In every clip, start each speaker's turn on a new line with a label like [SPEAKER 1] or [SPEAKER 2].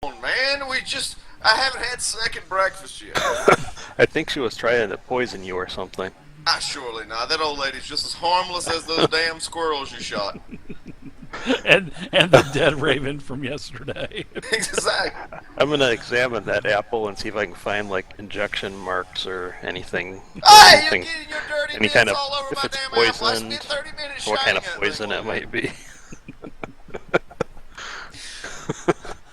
[SPEAKER 1] Man, I haven't had second breakfast yet.
[SPEAKER 2] I think she was trying to poison you or something.
[SPEAKER 1] Surely not. That old lady's just as harmless as those damn squirrels you shot.
[SPEAKER 3] and the dead raven from yesterday.
[SPEAKER 1] Exactly.
[SPEAKER 2] I'm gonna examine that apple and see if I can find like injection marks or anything.
[SPEAKER 1] Hey, you're getting your dirty
[SPEAKER 2] any
[SPEAKER 1] mitts
[SPEAKER 2] kind of
[SPEAKER 1] all over
[SPEAKER 2] if
[SPEAKER 1] my
[SPEAKER 2] it's
[SPEAKER 1] damn
[SPEAKER 2] poisoned,
[SPEAKER 1] apple. I spent 30 minutes
[SPEAKER 2] what kind of
[SPEAKER 1] shining
[SPEAKER 2] poison
[SPEAKER 1] that
[SPEAKER 2] it
[SPEAKER 1] thing.
[SPEAKER 2] might be.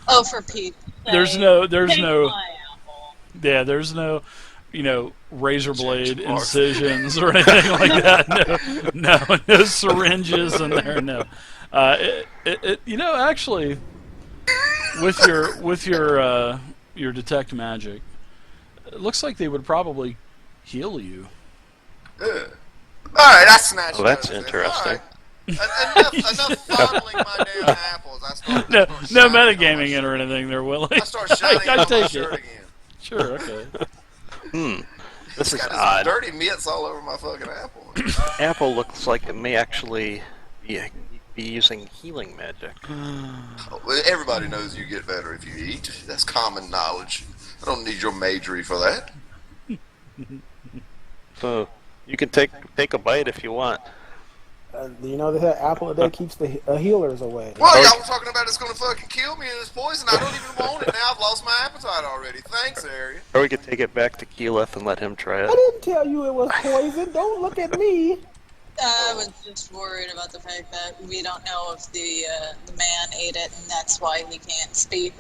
[SPEAKER 4] Oh, for Pete's sake.
[SPEAKER 3] There's no,
[SPEAKER 4] my apple.
[SPEAKER 3] yeah, there's no, razor blade incisions or anything like that. No syringes in there. No, actually, with your detect magic, it looks like they would probably heal you.
[SPEAKER 1] All right, I snatched.
[SPEAKER 2] Well, that's
[SPEAKER 1] those.
[SPEAKER 2] interesting.
[SPEAKER 1] All right. Enough fondling my damn apples.
[SPEAKER 3] No metagaming or anything. They're willing.
[SPEAKER 1] I start shining on my shirt again.
[SPEAKER 3] Sure. Okay.
[SPEAKER 2] This is
[SPEAKER 1] got
[SPEAKER 2] odd.
[SPEAKER 1] dirty mitts all over my fucking apple.
[SPEAKER 2] Apple looks like it may actually be using healing magic.
[SPEAKER 1] Well, everybody knows you get better if you eat. That's common knowledge. I don't need your majory for that.
[SPEAKER 2] So you can take a bite if you want.
[SPEAKER 5] You know that apple a day keeps the healers away.
[SPEAKER 1] Well, y'all were talking about it's going to fucking kill me and it's poison. I don't even want it now. I've lost my appetite already. Thanks, Harry.
[SPEAKER 2] Or we could take it back to Keyleth and let him try
[SPEAKER 5] I
[SPEAKER 2] it.
[SPEAKER 5] didn't tell you it was poison. Don't look at me.
[SPEAKER 4] I was just worried about the fact that we don't know if the man ate it, and that's why he can't speak.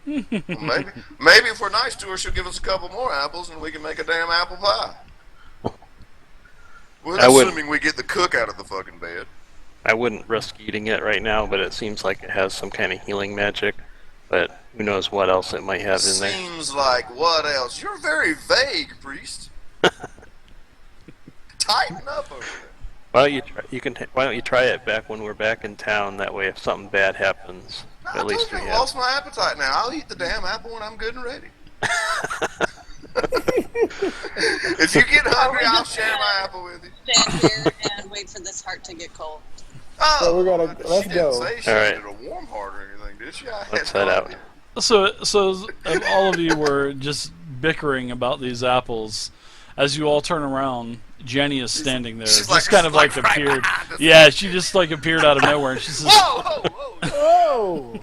[SPEAKER 1] Well, maybe if we're nice to her, she'll give us a couple more apples and we can make a damn apple pie. Well, assuming we get the cook out of the fucking bed.
[SPEAKER 2] I wouldn't risk eating it right now, but it seems like it has some kind of healing magic. But who knows what else it might have in there.
[SPEAKER 1] Seems like what else? You're very vague, priest. Tighten up over there.
[SPEAKER 2] Why don't you try it back when we're back in town? That way, if something bad happens,
[SPEAKER 1] No,
[SPEAKER 2] at least we
[SPEAKER 1] I've
[SPEAKER 2] have.
[SPEAKER 1] lost my appetite now. I'll eat the damn apple when I'm good and ready. If you get hungry, I'll share my apple with you.
[SPEAKER 4] Stand here and wait for this heart to get cold.
[SPEAKER 1] Oh,
[SPEAKER 5] So we're gonna let's
[SPEAKER 1] she
[SPEAKER 5] go.
[SPEAKER 1] didn't say she
[SPEAKER 2] All right.
[SPEAKER 1] needed a warm heart or anything, did she?
[SPEAKER 2] Let's head out.
[SPEAKER 3] So all of you were just bickering about these apples. As you all turn around, Jenny is standing there,
[SPEAKER 1] She's
[SPEAKER 3] just kind of like
[SPEAKER 1] right
[SPEAKER 3] appeared.
[SPEAKER 1] behind us.
[SPEAKER 3] Yeah, she just like appeared out of nowhere, and she says,
[SPEAKER 1] Whoa, whoa, whoa.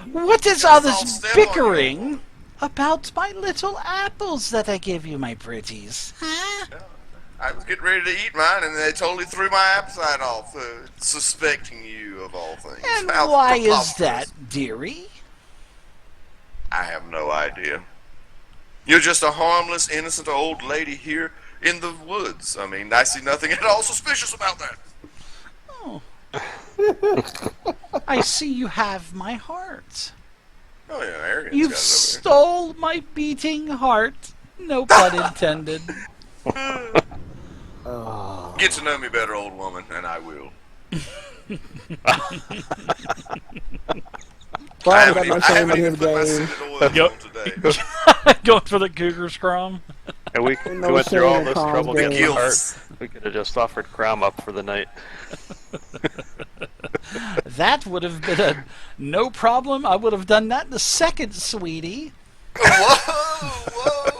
[SPEAKER 5] Oh,
[SPEAKER 6] What is all
[SPEAKER 1] I'll
[SPEAKER 6] this
[SPEAKER 1] step on you.
[SPEAKER 6] bickering about my little apples that I give you, my pretties? Huh?
[SPEAKER 1] I was getting ready to eat mine, and they totally threw my appetite off, suspecting you of all things.
[SPEAKER 6] And
[SPEAKER 1] How
[SPEAKER 6] why is
[SPEAKER 1] preposterous.
[SPEAKER 6] that, dearie?
[SPEAKER 1] I have no idea. You're just a harmless, innocent old lady here in the woods. I mean, I see nothing at all suspicious about that.
[SPEAKER 6] Oh. I see you have my heart.
[SPEAKER 1] Oh yeah, Arian's
[SPEAKER 6] You've
[SPEAKER 1] got it
[SPEAKER 6] stole my beating heart. No pun intended.
[SPEAKER 5] oh.
[SPEAKER 1] over there. Get to know me better, old woman, and I will.
[SPEAKER 5] Brian got no
[SPEAKER 1] I
[SPEAKER 5] shame
[SPEAKER 1] haven't
[SPEAKER 5] in
[SPEAKER 1] even
[SPEAKER 5] his
[SPEAKER 1] put my
[SPEAKER 5] game.
[SPEAKER 1] scented oil
[SPEAKER 3] Yo.
[SPEAKER 1] on today.
[SPEAKER 3] going for the cougar scrum.
[SPEAKER 2] And we
[SPEAKER 5] No
[SPEAKER 2] went through all
[SPEAKER 5] shame in
[SPEAKER 2] this
[SPEAKER 5] Tom's
[SPEAKER 2] trouble
[SPEAKER 5] game.
[SPEAKER 2] getting the heart.
[SPEAKER 1] Gills.
[SPEAKER 2] We could have just offered Crom up for the night.
[SPEAKER 6] That would have been a no problem. I would have done that in a second, sweetie.
[SPEAKER 1] Whoa.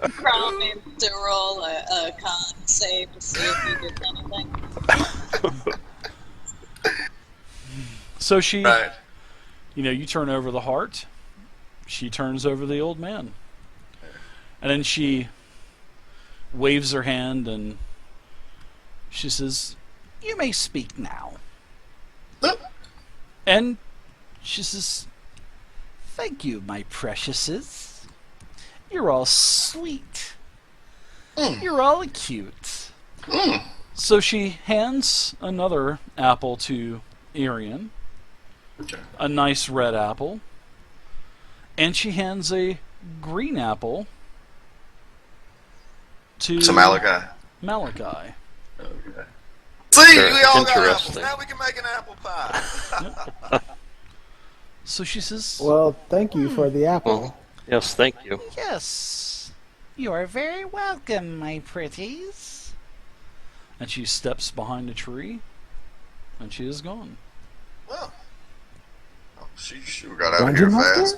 [SPEAKER 4] Crown needs to roll a con save to see if he did anything.
[SPEAKER 3] So she,
[SPEAKER 1] Right.
[SPEAKER 3] you turn over the heart. She turns over the old man. And then she waves her hand and she says,
[SPEAKER 6] You may speak now.
[SPEAKER 3] and she says,
[SPEAKER 6] Thank you, my preciouses. You're all sweet. You're all cute.
[SPEAKER 3] so she hands another apple to Arian, a nice red apple, and she hands a green apple to
[SPEAKER 1] Malachi.
[SPEAKER 3] Malachi.
[SPEAKER 1] Okay. See,
[SPEAKER 2] Sure.
[SPEAKER 1] we all got apples.
[SPEAKER 2] Interesting.
[SPEAKER 1] Now we can make an apple pie.
[SPEAKER 3] So she says,
[SPEAKER 5] Well, thank you for the apple.
[SPEAKER 2] Well, yes, thank you.
[SPEAKER 6] Yes. You are very welcome, my pretties.
[SPEAKER 3] and she steps behind a tree and she is gone.
[SPEAKER 1] Well, she sure got out of
[SPEAKER 5] Dungeon
[SPEAKER 1] here
[SPEAKER 5] Master?
[SPEAKER 1] fast.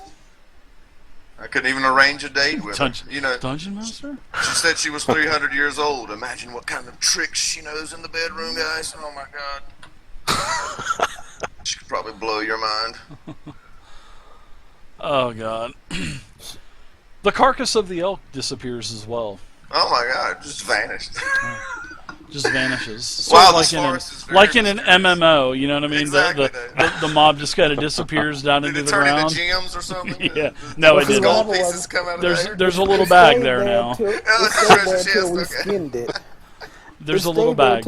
[SPEAKER 1] I couldn't even arrange a date with her. You know,
[SPEAKER 3] Dungeon Master?
[SPEAKER 1] she said she was 300 years old. Imagine what kind of tricks she knows in the bedroom, guys. Oh my God. She could probably blow your mind.
[SPEAKER 3] Oh God. The carcass of the elk disappears as well.
[SPEAKER 1] Oh my God, just vanished.
[SPEAKER 3] Just vanishes.
[SPEAKER 1] Wow,
[SPEAKER 3] Sort of
[SPEAKER 1] this forest is very
[SPEAKER 3] like in an
[SPEAKER 1] mysterious.
[SPEAKER 3] MMO, you know what I mean?
[SPEAKER 1] Exactly.
[SPEAKER 3] The mob just kind of disappears down
[SPEAKER 1] Did
[SPEAKER 3] into
[SPEAKER 1] it
[SPEAKER 3] the
[SPEAKER 1] turn
[SPEAKER 3] ground.
[SPEAKER 1] into gems or something?
[SPEAKER 3] Yeah. No, it
[SPEAKER 5] What's the
[SPEAKER 3] didn't.
[SPEAKER 1] Gold
[SPEAKER 5] level
[SPEAKER 1] pieces come out of there?
[SPEAKER 3] There's a little
[SPEAKER 5] It
[SPEAKER 3] bag
[SPEAKER 5] stayed
[SPEAKER 3] there now.
[SPEAKER 5] Until, it
[SPEAKER 1] that's a
[SPEAKER 5] stayed
[SPEAKER 1] treasure
[SPEAKER 5] there until we
[SPEAKER 1] chest, okay.
[SPEAKER 5] skinned it.
[SPEAKER 3] There's
[SPEAKER 5] It
[SPEAKER 3] a little
[SPEAKER 5] stayed there
[SPEAKER 3] bag.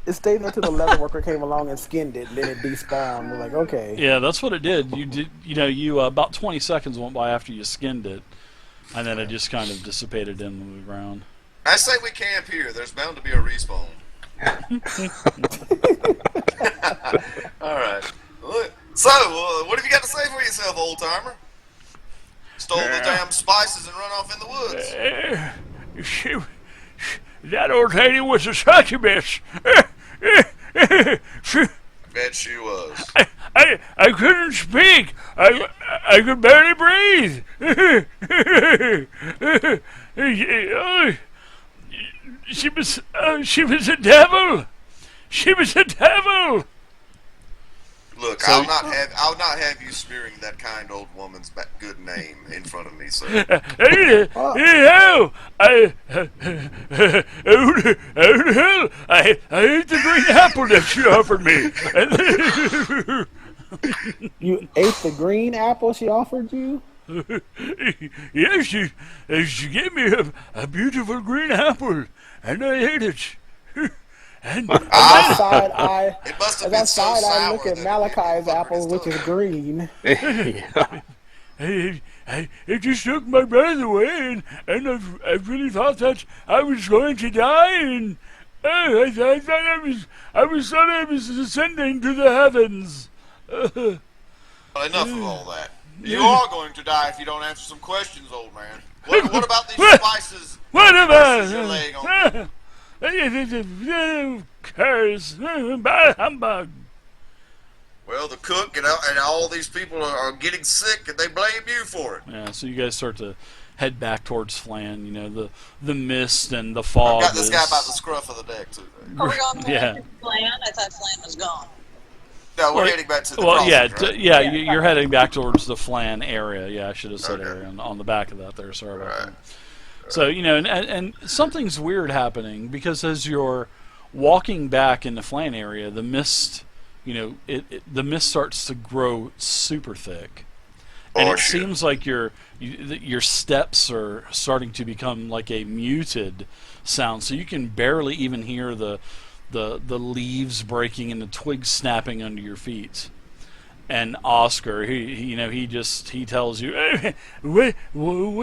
[SPEAKER 5] It stayed there until the leather worker came along and skinned it, and then it despawned. We're like, okay.
[SPEAKER 3] Yeah, that's what it did. You about 20 seconds went by after you skinned it, and then it just kind of dissipated into the ground.
[SPEAKER 1] I say we camp here. There's bound to be a respawn. Alright. So, what have you got to say for yourself, old timer? Stole the damn spices and run off in the woods.
[SPEAKER 6] That old lady was a succubus.
[SPEAKER 1] Bet she was.
[SPEAKER 6] I couldn't speak. I could barely breathe. She was a devil. She was a devil.
[SPEAKER 1] Look, I'll not have you smearing that kind old woman's good name in front of me, sir.
[SPEAKER 6] I ate the green apple that she offered me.
[SPEAKER 5] You ate the green apple she offered you?
[SPEAKER 6] Yes, she gave me a beautiful green apple, and I ate it. And
[SPEAKER 5] Side eye.
[SPEAKER 1] It must have
[SPEAKER 5] As I
[SPEAKER 1] been so
[SPEAKER 5] side eye
[SPEAKER 1] sour
[SPEAKER 5] look at
[SPEAKER 1] that
[SPEAKER 5] Malachi's
[SPEAKER 1] it
[SPEAKER 5] apple, which is green.
[SPEAKER 6] it just took my breath away, and I really thought that I was going to die, and I thought I was ascending to the heavens.
[SPEAKER 1] Well, enough of all that. You are going to die if you don't answer some questions, old man. What about these spices?
[SPEAKER 6] What
[SPEAKER 1] spices you're
[SPEAKER 6] about?
[SPEAKER 1] laying on?
[SPEAKER 6] Curse, bah humbug.
[SPEAKER 1] Well, the cook and all these people are getting sick, and they blame you for it.
[SPEAKER 3] Yeah, so you guys start to head back towards Flan. You know, the mist and the fog.
[SPEAKER 1] I've got this guy about the scruff of the deck, too.
[SPEAKER 4] Are we going back
[SPEAKER 3] Yeah.
[SPEAKER 4] to Flan? I thought Flan was gone.
[SPEAKER 1] No, we're
[SPEAKER 3] Well,
[SPEAKER 1] heading back to the
[SPEAKER 3] Well,
[SPEAKER 1] crossing,
[SPEAKER 3] yeah,
[SPEAKER 1] right?
[SPEAKER 3] you're heading back towards the Flan area. Yeah, I should have said
[SPEAKER 1] Okay.
[SPEAKER 3] area on the back of that there. Sorry about
[SPEAKER 1] Right.
[SPEAKER 3] that. So, and something's weird happening because as you're walking back in the Flan area, the mist, the mist starts to grow super thick. And it
[SPEAKER 1] shit.
[SPEAKER 3] seems like your steps are starting to become like a muted sound, so you can barely even hear the leaves breaking and the twigs snapping under your feet. And Oscar, he tells you, "Hey, what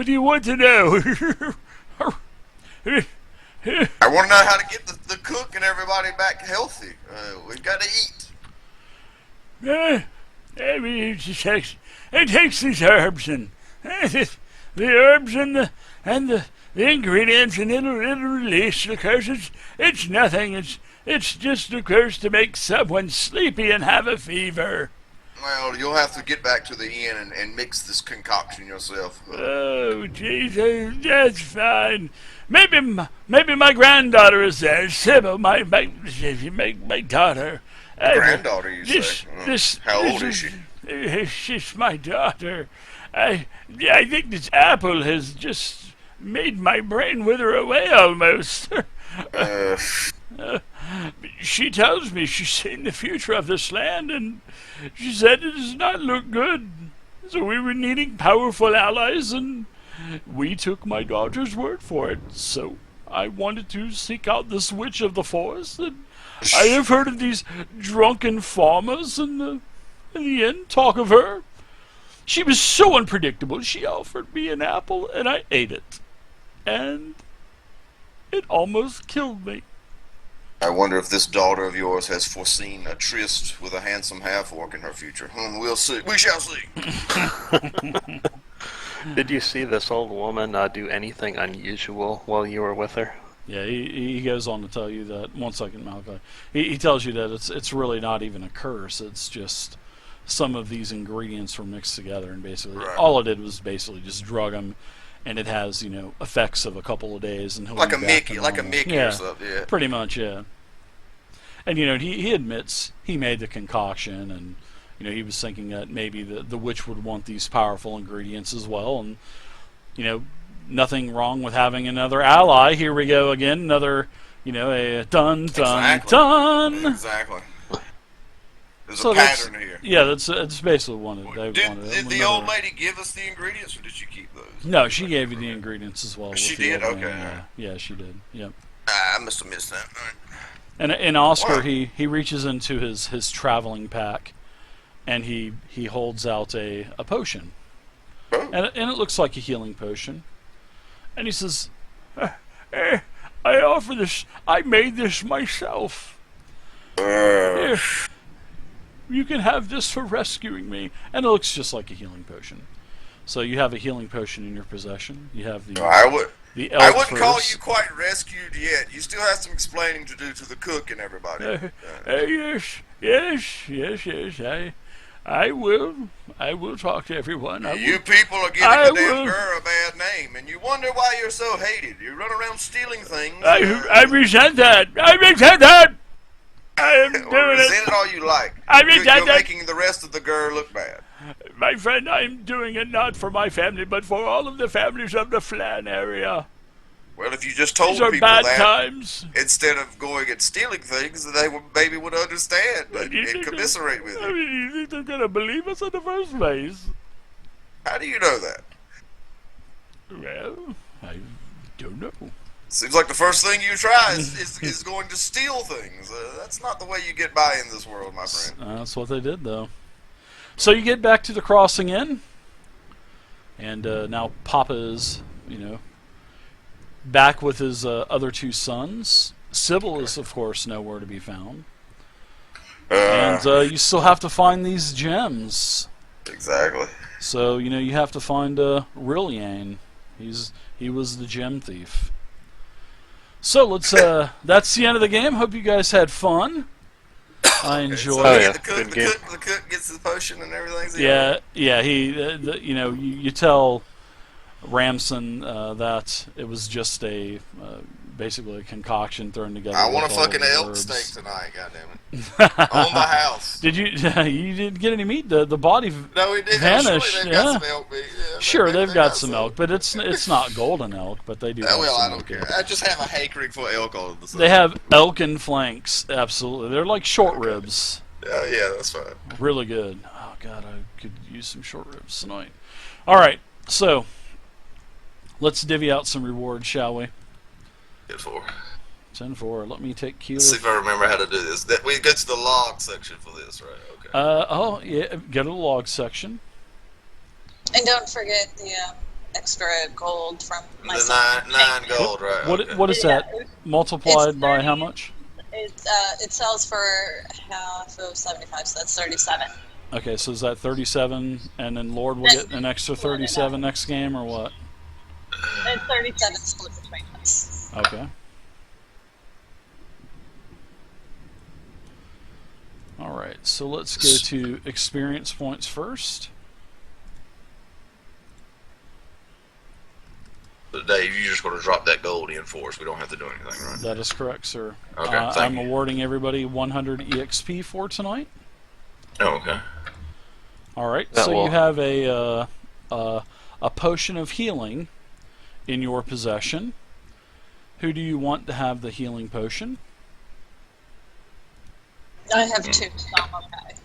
[SPEAKER 3] do you want to know?"
[SPEAKER 1] I want to know how to get the cook and everybody back healthy. We've got to eat.
[SPEAKER 6] I mean, it takes these herbs and the herbs and the ingredients, and it'll release the curse. It's nothing. It's just a curse to make someone sleepy and have a fever.
[SPEAKER 1] Well, you'll have to get back to the inn and mix this concoction yourself.
[SPEAKER 6] Oh, Jesus, that's fine. Maybe my granddaughter is there. Sybil, my daughter.
[SPEAKER 1] Granddaughter, you say? How old is she?
[SPEAKER 6] She's my daughter. I think this apple has just made my brain wither away almost. She tells me she's seen the future of this land, and she said it does not look good. So we were needing powerful allies, and we took my daughter's word for it. So I wanted to seek out this witch of the forest, and I have heard of these drunken farmers in the inn talk of her. She was so unpredictable. She offered me an apple, and I ate it. And it almost killed me.
[SPEAKER 1] I wonder if this daughter of yours has foreseen a tryst with a handsome half-orc in her future. We'll see. We shall see.
[SPEAKER 2] Did you see this old woman do anything unusual while you were with her?
[SPEAKER 3] Yeah, he goes on to tell you that. 1 second, Malachi. He tells you that it's really not even a curse. It's just some of these ingredients were mixed together, and basically all it did was basically just drug him, and it has effects of a couple of days, and he'll
[SPEAKER 1] Like
[SPEAKER 3] be
[SPEAKER 1] a
[SPEAKER 3] back
[SPEAKER 1] Mickey,
[SPEAKER 3] to
[SPEAKER 1] like a
[SPEAKER 3] normal.
[SPEAKER 1] Mickey or something. Yeah.
[SPEAKER 3] Pretty much, yeah. And he admits he made the concoction, and he was thinking that maybe the witch would want these powerful ingredients as well, and nothing wrong with having another ally. Here we go again, another a dun dun.
[SPEAKER 1] Exactly. There's
[SPEAKER 3] So
[SPEAKER 1] a pattern here.
[SPEAKER 3] Yeah, that's basically what they wanted.
[SPEAKER 1] Did the old lady give us the ingredients, or did she keep those?
[SPEAKER 3] No, she gave you the ingredients as well.
[SPEAKER 1] She
[SPEAKER 3] with the
[SPEAKER 1] did?
[SPEAKER 3] old
[SPEAKER 1] Okay.
[SPEAKER 3] man, yeah, she did. Yep.
[SPEAKER 1] I must have missed that. All right.
[SPEAKER 3] And Oscar,
[SPEAKER 1] Wow.
[SPEAKER 3] he reaches into his traveling pack, and he holds out a potion,
[SPEAKER 1] Oh.
[SPEAKER 3] and it looks like a healing potion, and he says,
[SPEAKER 6] I offer this. I made this myself. Here, you can have this for rescuing me.
[SPEAKER 3] and it looks just like a healing potion. So you have a healing potion in your possession. You have the
[SPEAKER 1] I
[SPEAKER 3] elk
[SPEAKER 1] wouldn't call
[SPEAKER 3] first.
[SPEAKER 1] you quite rescued yet. You still have some explaining to do to the cook and everybody.
[SPEAKER 6] Yes. I will talk to everyone.
[SPEAKER 1] You people are giving
[SPEAKER 6] I
[SPEAKER 1] the damn
[SPEAKER 6] will-
[SPEAKER 1] girl a bad name, and you wonder why you're so hated. You run around stealing things.
[SPEAKER 6] I resent that. I am doing
[SPEAKER 1] Resent
[SPEAKER 6] it.
[SPEAKER 1] it all you like.
[SPEAKER 6] I
[SPEAKER 1] You're
[SPEAKER 6] resent that.
[SPEAKER 1] making the rest of the girl look bad.
[SPEAKER 6] My friend, I'm doing it not for my family, but for all of the families of the Flan area.
[SPEAKER 1] Well, if you just told
[SPEAKER 6] These are
[SPEAKER 1] people
[SPEAKER 6] bad
[SPEAKER 1] that
[SPEAKER 6] times.
[SPEAKER 1] instead of going and stealing things, they maybe would understand
[SPEAKER 6] You
[SPEAKER 1] and
[SPEAKER 6] think
[SPEAKER 1] commiserate with
[SPEAKER 6] I
[SPEAKER 1] you.
[SPEAKER 6] mean, you think they're gonna believe us in the first place?
[SPEAKER 1] How do you know that?
[SPEAKER 6] Well, I don't know.
[SPEAKER 1] Seems like the first thing you try is going to steal things. That's not the way you get by in this world, my friend.
[SPEAKER 3] That's what they did, though. So you get back to the crossing inn, and now Papa is, back with his other two sons. Sybil is, of course, nowhere to be found. And you still have to find these gems.
[SPEAKER 1] Exactly.
[SPEAKER 3] So, you have to find Rillian. He was the gem thief. So let's that's the end of the game. Hope you guys had fun. I enjoyed
[SPEAKER 1] So,
[SPEAKER 2] Oh,
[SPEAKER 3] it.
[SPEAKER 2] yeah.
[SPEAKER 1] the
[SPEAKER 2] Good game.
[SPEAKER 1] cook gets the potion and everything.
[SPEAKER 3] Yeah, he you tell Ramson that it was just a basically a concoction thrown together.
[SPEAKER 1] I want a
[SPEAKER 3] with all
[SPEAKER 1] fucking
[SPEAKER 3] the
[SPEAKER 1] elk
[SPEAKER 3] herbs.
[SPEAKER 1] steak tonight. Goddammit. On the house.
[SPEAKER 3] Did you? You didn't get any meat. The body
[SPEAKER 1] No, we did.
[SPEAKER 3] vanished.
[SPEAKER 1] Sure, they've
[SPEAKER 3] yeah.
[SPEAKER 1] got some elk meat. Yeah,
[SPEAKER 3] Sure, they've
[SPEAKER 1] they
[SPEAKER 3] got some elk, but it's not golden elk. But they do.
[SPEAKER 1] Yeah,
[SPEAKER 3] have
[SPEAKER 1] well,
[SPEAKER 3] some
[SPEAKER 1] I don't
[SPEAKER 3] elk.
[SPEAKER 1] care. I just have a hankering for elk all of the sudden.
[SPEAKER 3] They have elk and flanks. Absolutely, they're like short ribs.
[SPEAKER 1] Yeah, that's fine.
[SPEAKER 3] Really good. Oh God, I could use some short ribs tonight. All right, so let's divvy out some rewards, shall we?
[SPEAKER 1] Good for.
[SPEAKER 3] 10-4. Let me take Keeler.
[SPEAKER 1] Let's see if I remember how to do this. We get to the log section for this, right? Okay.
[SPEAKER 3] Oh yeah, go to the log section.
[SPEAKER 4] And don't forget the extra gold from my
[SPEAKER 1] The
[SPEAKER 4] son.
[SPEAKER 1] nine gold, right? okay.
[SPEAKER 3] What is that? Multiplied by how much?
[SPEAKER 4] It sells for half of 75, so that's 37.
[SPEAKER 3] Okay, so is that 37, and then Lord will get an extra 37 next game, or what?
[SPEAKER 4] It's 37 split between us.
[SPEAKER 3] Okay. All right, so let's go to experience points first.
[SPEAKER 1] But Dave, you're just going to drop that gold in for us. We don't have to do anything, right?
[SPEAKER 3] That is correct, sir.
[SPEAKER 1] Okay, thank
[SPEAKER 3] I'm
[SPEAKER 1] you.
[SPEAKER 3] awarding everybody 100 EXP for tonight.
[SPEAKER 1] Oh, okay.
[SPEAKER 3] All right,
[SPEAKER 2] That
[SPEAKER 3] so
[SPEAKER 2] will-
[SPEAKER 3] you have a potion of healing in your possession. Who do you want to have the healing potion?
[SPEAKER 4] I have two, so I'm okay.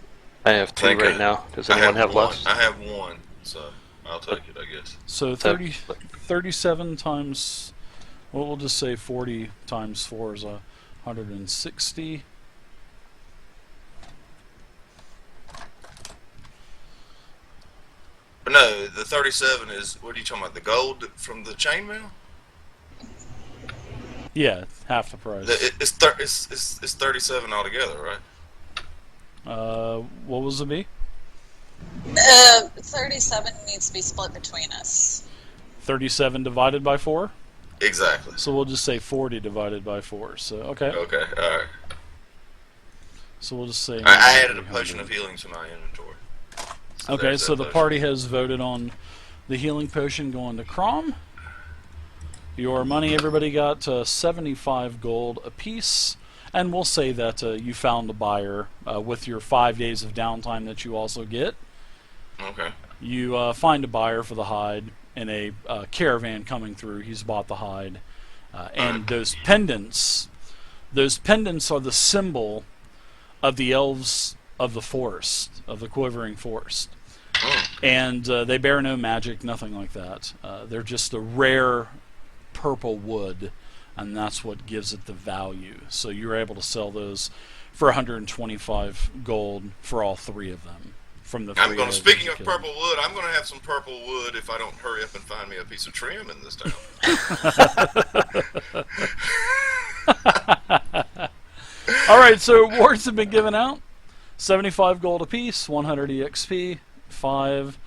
[SPEAKER 2] I have two
[SPEAKER 1] Thank
[SPEAKER 2] right
[SPEAKER 1] you.
[SPEAKER 2] now. Does anyone have
[SPEAKER 1] one.
[SPEAKER 2] less?
[SPEAKER 1] I have one, so I'll take it, I guess.
[SPEAKER 3] So
[SPEAKER 2] So-
[SPEAKER 3] 37 times, well, we'll just say 40 times 4 is 160.
[SPEAKER 1] But no, the 37 is, what are you talking about, the gold from the chainmail?
[SPEAKER 3] Yeah, half the price.
[SPEAKER 1] It's 37 altogether, right?
[SPEAKER 3] What was the B?
[SPEAKER 4] 37 needs to be split between us.
[SPEAKER 3] 37 divided by 4?
[SPEAKER 1] Exactly.
[SPEAKER 3] So we'll just say 40 divided by 4. So okay.
[SPEAKER 1] Okay. All right.
[SPEAKER 3] So we'll just say.
[SPEAKER 1] I added a potion of healing to my inventory. So
[SPEAKER 3] Okay,
[SPEAKER 1] there's
[SPEAKER 3] so
[SPEAKER 1] that
[SPEAKER 3] the
[SPEAKER 1] potion.
[SPEAKER 3] party has voted on the healing potion going to Crom. Your money, everybody got 75 gold apiece. And we'll say that you found a buyer with your 5 days of downtime that you also get.
[SPEAKER 1] Okay.
[SPEAKER 3] You find a buyer for the hide in a caravan coming through. He's bought the hide. And those pendants are the symbol of the elves of the forest, of the quivering forest. And they bear no magic, nothing like that. They're just a rare purple wood, and that's what gives it the value. So you're able to sell those for 125 gold for all 3 of them. From the
[SPEAKER 1] I'm going to, speaking of
[SPEAKER 3] killed.
[SPEAKER 1] purple wood, I'm going to have some purple wood if I don't hurry up and find me a piece of trim in this town.
[SPEAKER 3] Alright, so awards have been given out. 75 gold apiece, 100 EXP, 5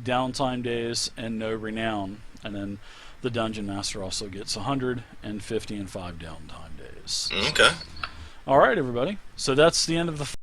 [SPEAKER 3] downtime days, and no renown. And then the Dungeon Master also gets 150 and 5 downtime days.
[SPEAKER 1] Okay.
[SPEAKER 3] Alright, everybody. So that's the end of the